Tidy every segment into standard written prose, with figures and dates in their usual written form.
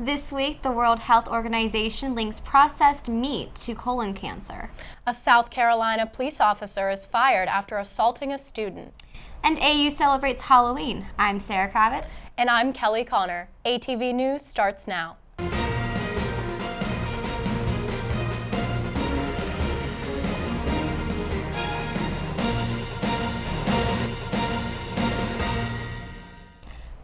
This week, the World Health Organization links processed meat to colon cancer. A South Carolina police officer is fired after assaulting a student. And AU celebrates Halloween. I'm Sarah Kravetz. And I'm Kelly Connor. ATV News starts now.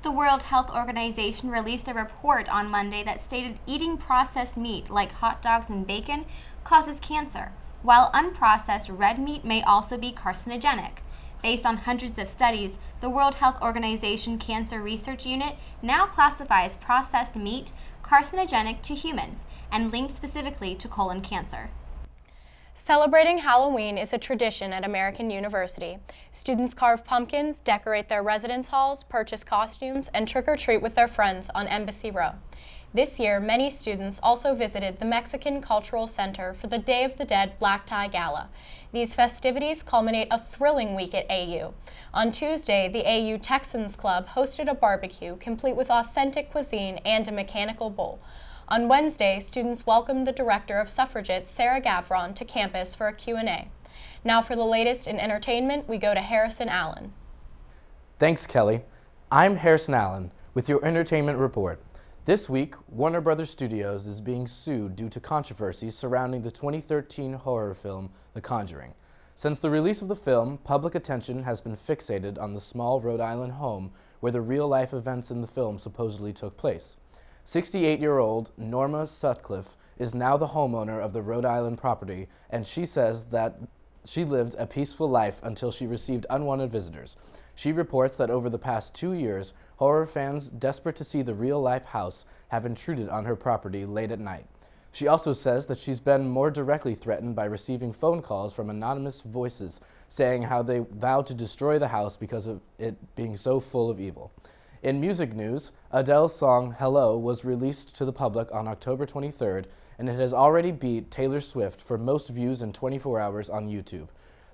The World Health Organization released a report on Monday that stated eating processed meat like hot dogs and bacon causes cancer, while unprocessed red meat may also be carcinogenic. Based on hundreds of studies, the World Health Organization Cancer Research Unit now classifies processed meat carcinogenic to humans and linked specifically to colon cancer. Celebrating Halloween is a tradition at American University. Students carve pumpkins, decorate their residence halls, purchase costumes, and trick-or-treat with their friends on Embassy Row. This year, many students also visited the Mexican Cultural Center for the Day of the Dead Black Tie Gala. These festivities culminate a thrilling week at AU. On Tuesday, the AU Texans Club hosted a barbecue complete with authentic cuisine and a mechanical bull. On Wednesday, students welcomed the director of Suffragettes, Sarah Gavron, to campus for a Q&A. Now for the latest in entertainment, we go to Harrison Allen. Thanks, Kelly. I'm Harrison Allen with your entertainment report. This week, Warner Brothers Studios is being sued due to controversies surrounding the 2013 horror film, The Conjuring. Since the release of the film, public attention has been fixated on the small Rhode Island home where the real-life events in the film supposedly took place. 68-year-old Norma Sutcliffe is now the homeowner of the Rhode Island property, and she says that she lived a peaceful life until she received unwanted visitors. She reports that over the past 2 years, horror fans desperate to see the real-life house have intruded on her property late at night. She also says that she's been more directly threatened by receiving phone calls from anonymous voices saying how they vowed to destroy the house because of it being so full of evil. In music news, Adele's song Hello was released to the public on October 23rd, and it has already beat Taylor Swift for most views in 24 hours on YouTube.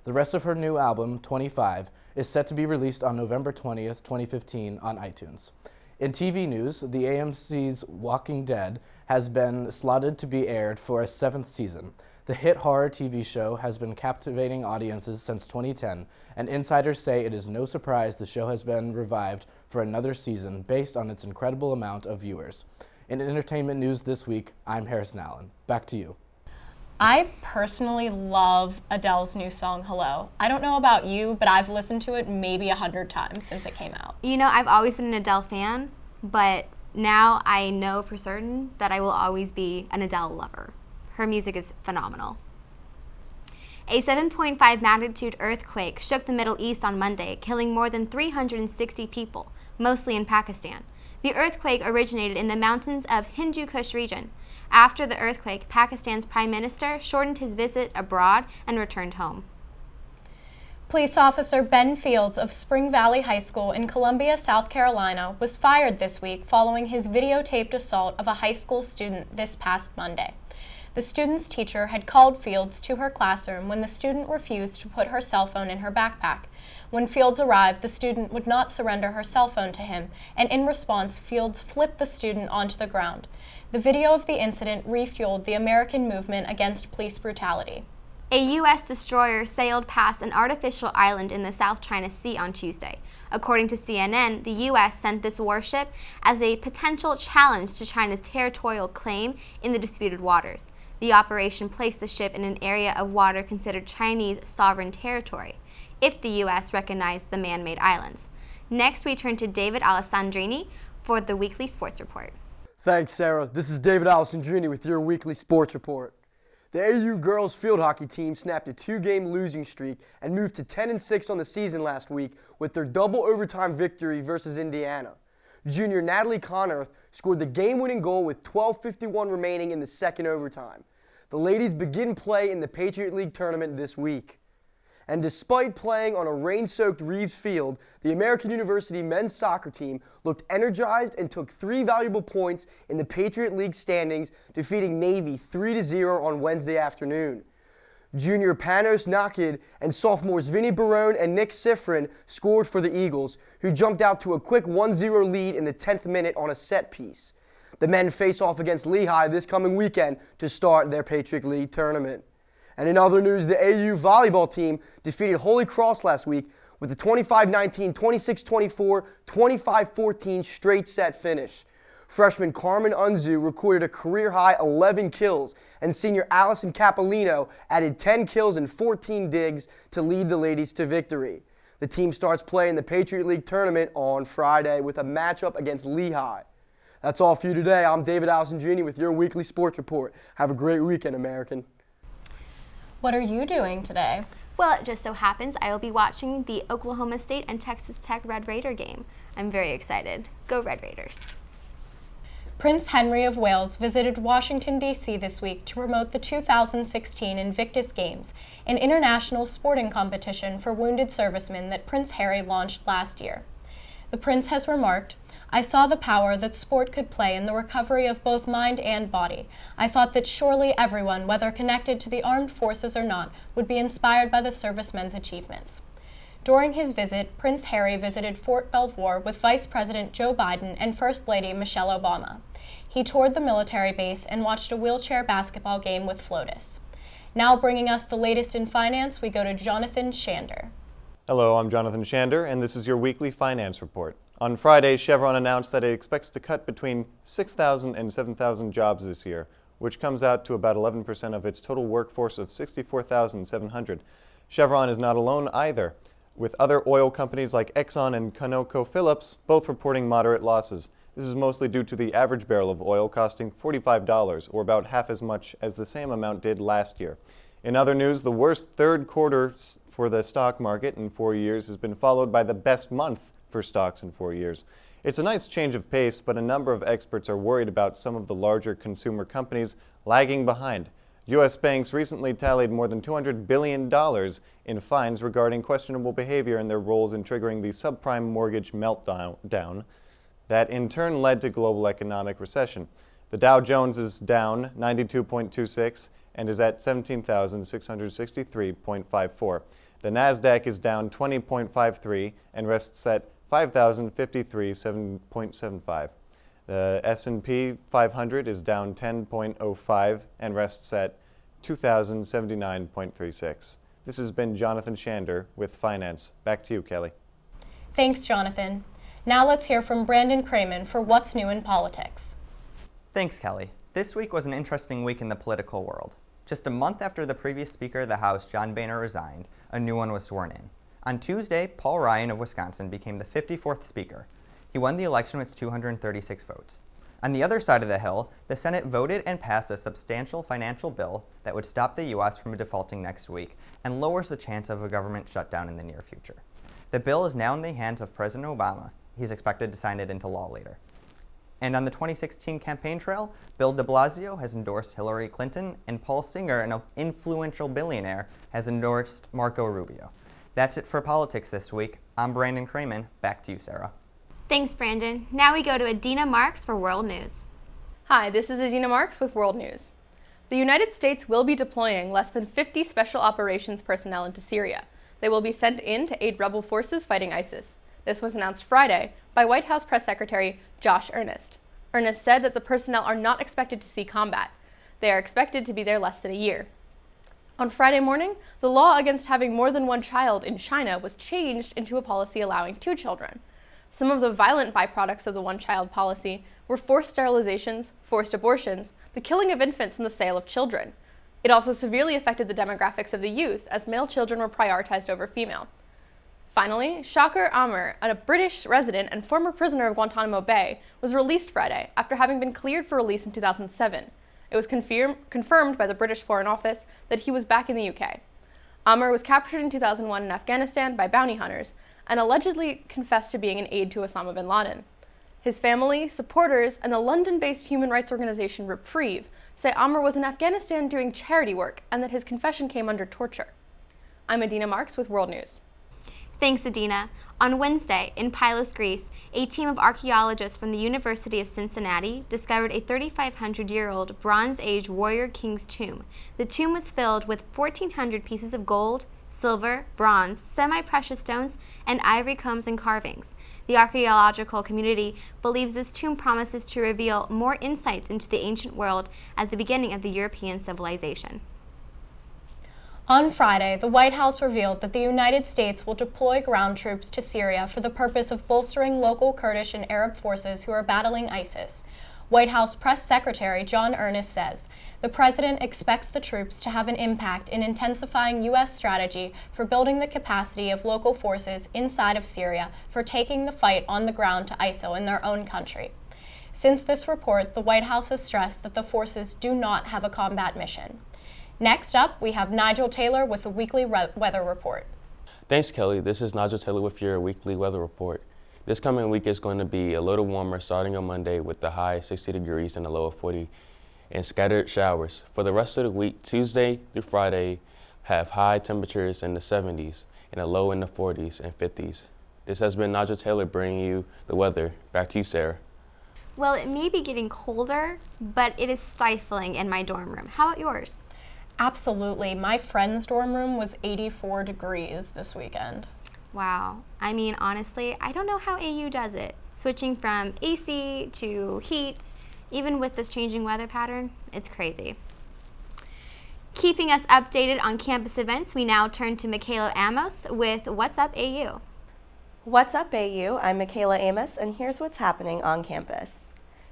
The rest of her new album, 25, is set to be released on November 20th, 2015 on iTunes. In TV news, the AMC's Walking Dead has been slotted to be aired for a 7th season. The hit horror TV show has been captivating audiences since 2010, and insiders say it is no surprise the show has been revived for another season based on its incredible amount of viewers. In entertainment news this week, I'm Harrison Allen. Back to you. I personally love Adele's new song, Hello. I don't know about you, but I've listened to it maybe 100 times since it came out. You know, I've always been an Adele fan, but now I know for certain that I will always be an Adele lover. Her music is phenomenal. A 7.5 magnitude earthquake shook the Middle East on Monday, killing more than 360 people, mostly in Pakistan. The earthquake originated in the mountains of Hindu Kush region. After the earthquake, Pakistan's prime minister shortened his visit abroad and returned home. Police officer Ben Fields of Spring Valley High School in Columbia, South Carolina, was fired this week following his videotaped assault of a high school student this past Monday. The student's teacher had called Fields to her classroom when the student refused to put her cell phone in her backpack. When Fields arrived, the student would not surrender her cell phone to him, and in response, Fields flipped the student onto the ground. The video of the incident refueled the American movement against police brutality. A U.S. destroyer sailed past an artificial island in the South China Sea on Tuesday. According to CNN, the U.S. sent this warship as a potential challenge to China's territorial claim in the disputed waters. The operation placed the ship in an area of water considered Chinese sovereign territory, if the U.S. recognized the man-made islands. Next, we turn to David Alessandrini for the weekly sports report. Thanks, Sarah. This is David Alessandrini with your weekly sports report. The AU girls field hockey team snapped a 2-game losing streak and moved to 10-6 on the season last week with their double overtime victory versus Indiana. Junior Natalie Connerth scored the game-winning goal with 12:51 remaining in the second overtime. The ladies begin play in the Patriot League tournament this week. And despite playing on a rain-soaked Reeves Field, the American University men's soccer team looked energized and took 3 valuable points in the Patriot League standings, defeating Navy 3-0 on Wednesday afternoon. Junior Panos Nakid and sophomores Vinny Barone and Nick Sifrin scored for the Eagles, who jumped out to a quick 1-0 lead in the 10th minute on a set piece. The men face off against Lehigh this coming weekend to start their Patriot League tournament. And in other news, the AU volleyball team defeated Holy Cross last week with a 25-19, 26-24, 25-14 straight set finish. Freshman Carmen Unzu recorded a career-high 11 kills, and senior Allison Capolino added 10 kills and 14 digs to lead the ladies to victory. The team starts play in the Patriot League tournament on Friday with a matchup against Lehigh. That's all for you today. I'm David Alessandrini with your weekly sports report. Have a great weekend, American. What are you doing today? Well, it just so happens I will be watching the Oklahoma State and Texas Tech Red Raider game. I'm very excited. Go Red Raiders. Prince Henry of Wales visited Washington, D.C. this week to promote the 2016 Invictus Games, an international sporting competition for wounded servicemen that Prince Harry launched last year. The prince has remarked, "I saw the power that sport could play in the recovery of both mind and body. I thought that surely everyone, whether connected to the armed forces or not, would be inspired by the servicemen's achievements." During his visit, Prince Harry visited Fort Belvoir with Vice President Joe Biden and First Lady Michelle Obama. He toured the military base and watched a wheelchair basketball game with FLOTUS. Now bringing us the latest in finance, we go to Jonathan Shander. Hello, I'm Jonathan Shander, and this is your weekly finance report. On Friday, Chevron announced that it expects to cut between 6,000 and 7,000 jobs this year, which comes out to about 11% of its total workforce of 64,700. Chevron is not alone either, with other oil companies like Exxon and ConocoPhillips both reporting moderate losses. This is mostly due to the average barrel of oil costing $45, or about half as much as the same amount did last year. In other news, the worst third quarter for the stock market in 4 years has been followed by the best month for stocks in 4 years. It's a nice change of pace, but a number of experts are worried about some of the larger consumer companies lagging behind. U.S. banks recently tallied more than $200 billion in fines regarding questionable behavior and their roles in triggering the subprime mortgage meltdown that in turn led to global economic recession. The Dow Jones is down 92.26 and is at 17,663.54. The Nasdaq is down 20.53 and rests at 5,053.75. The S&P 500 is down 10.05 and rests at 2,079.36. This has been Jonathan Shander with Finance. Back to you, Kelly. Thanks, Jonathan. Now let's hear from Brandon Cramin for What's New in Politics. Thanks, Kelly. This week was an interesting week in the political world. Just a month after the previous Speaker of the House, John Boehner, resigned, a new one was sworn in. On Tuesday, Paul Ryan of Wisconsin became the 54th Speaker. He won the election with 236 votes. On the other side of the Hill, the Senate voted and passed a substantial financial bill that would stop the U.S. from defaulting next week and lowers the chance of a government shutdown in the near future. The bill is now in the hands of President Obama. He's expected to sign it into law later. And on the 2016 campaign trail, Bill de Blasio has endorsed Hillary Clinton, and Paul Singer, an influential billionaire, has endorsed Marco Rubio. That's it for politics this week. I'm Brandon Cramin. Back to you, Sarah. Thanks, Brandon. Now we go to Adina Marx for World News. Hi, this is Adina Marx with World News. The United States will be deploying less than 50 special operations personnel into Syria. They will be sent in to aid rebel forces fighting ISIS. This was announced Friday by White House Press Secretary Josh Earnest. Earnest said that the personnel are not expected to see combat. They are expected to be there less than a year. On Friday morning, the law against having more than one child in China was changed into a policy allowing 2 children. Some of the violent byproducts of the one-child policy were forced sterilizations, forced abortions, the killing of infants, and the sale of children. It also severely affected the demographics of the youth, as male children were prioritized over female. Finally, Shaker Amr, a British resident and former prisoner of Guantanamo Bay, was released Friday after having been cleared for release in 2007. It was confirmed by the British Foreign Office that he was back in the UK. Amr was captured in 2001 in Afghanistan by bounty hunters and allegedly confessed to being an aide to Osama bin Laden. His family, supporters, and the London-based human rights organization Reprieve say Amr was in Afghanistan doing charity work and that his confession came under torture. I'm Adina Marx with World News. Thanks, Adina. On Wednesday, in Pylos, Greece, a team of archaeologists from the University of Cincinnati discovered a 3,500-year-old Bronze Age warrior king's tomb. The tomb was filled with 1,400 pieces of gold, silver, bronze, semi-precious stones, and ivory combs and carvings. The archaeological community believes this tomb promises to reveal more insights into the ancient world at the beginning of the European civilization. On Friday, the White House revealed that the United States will deploy ground troops to Syria for the purpose of bolstering local Kurdish and Arab forces who are battling ISIS. White House Press Secretary John Earnest says the president expects the troops to have an impact in intensifying U.S. strategy for building the capacity of local forces inside of Syria for taking the fight on the ground to ISIL in their own country. Since this report, the White House has stressed that the forces do not have a combat mission. Next up, we have Nijel Taylor with the weekly weather report. Thanks, Kelly. This is Nigel Taylor with your weekly weather report. This coming week is going to be a little warmer starting on Monday with the high 60 degrees and a low of 40 and scattered showers. For the rest of the week, Tuesday through Friday have high temperatures in the 70s and a low in the 40s and 50s. This has been Nigel Taylor bringing you the weather. Back to you, Sarah. Well, it may be getting colder, but it is stifling in my dorm room. How about yours? Absolutely. My friend's dorm room was 84 degrees this weekend. Wow. I mean, honestly, I don't know how AU does it. Switching from AC to heat, even with this changing weather pattern, it's crazy. Keeping us updated on campus events, we now turn to Michaela Amos with What's Up AU. What's up, AU? I'm Michaela Amos, and here's what's happening on campus.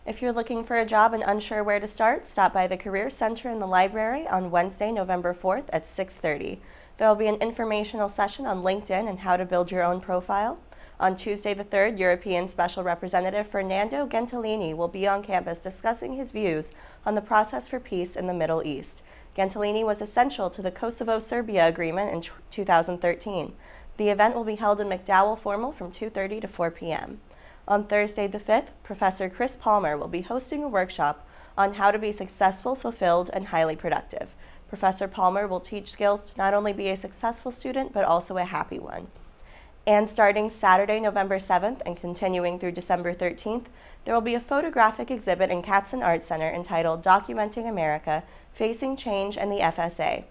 If you're looking for a job and unsure where to start, stop by the Career Center in the library on Wednesday, November 4th at 6:30. There will be an informational session on LinkedIn and how to build your own profile. On Tuesday the 3rd, European Special Representative Fernando Gentilini will be on campus discussing his views on the process for peace in the Middle East. Gentilini was essential to the Kosovo-Serbia agreement in 2013. The event will be held in McDowell Formal from 2:30 to 4 p.m. On Thursday the 5th, Professor Chris Palmer will be hosting a workshop on how to be successful, fulfilled, and highly productive. Professor Palmer will teach skills to not only be a successful student, but also a happy one. And starting Saturday, November 7th, and continuing through December 13th, there will be a photographic exhibit in Katzen Art Center entitled Documenting America, Facing Change and the FSA.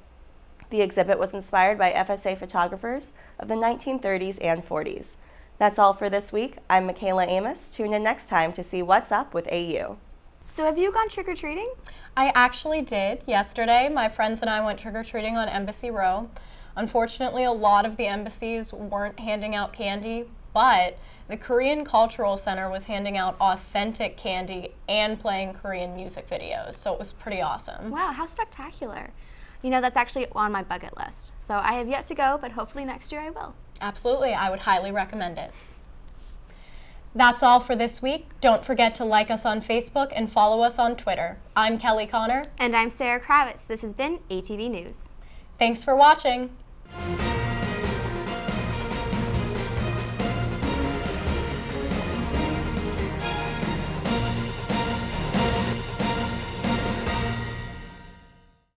The exhibit was inspired by FSA photographers of the 1930s and 40s. That's all for this week. I'm Michaela Amos. Tune in next time to see What's Up with AU. So have you gone trick-or-treating? I actually did yesterday. My friends and I went trick-or-treating on Embassy Row. Unfortunately, a lot of the embassies weren't handing out candy, but the Korean Cultural Center was handing out authentic candy and playing Korean music videos, so it was pretty awesome. Wow, how spectacular. You know, that's actually on my bucket list. So I have yet to go, but hopefully next year I will. Absolutely, I would highly recommend it. That's all for this week. Don't forget to like us on Facebook and follow us on Twitter. I'm Kelly Connor. And I'm Sarah Kravetz. This has been ATV News. Thanks for watching.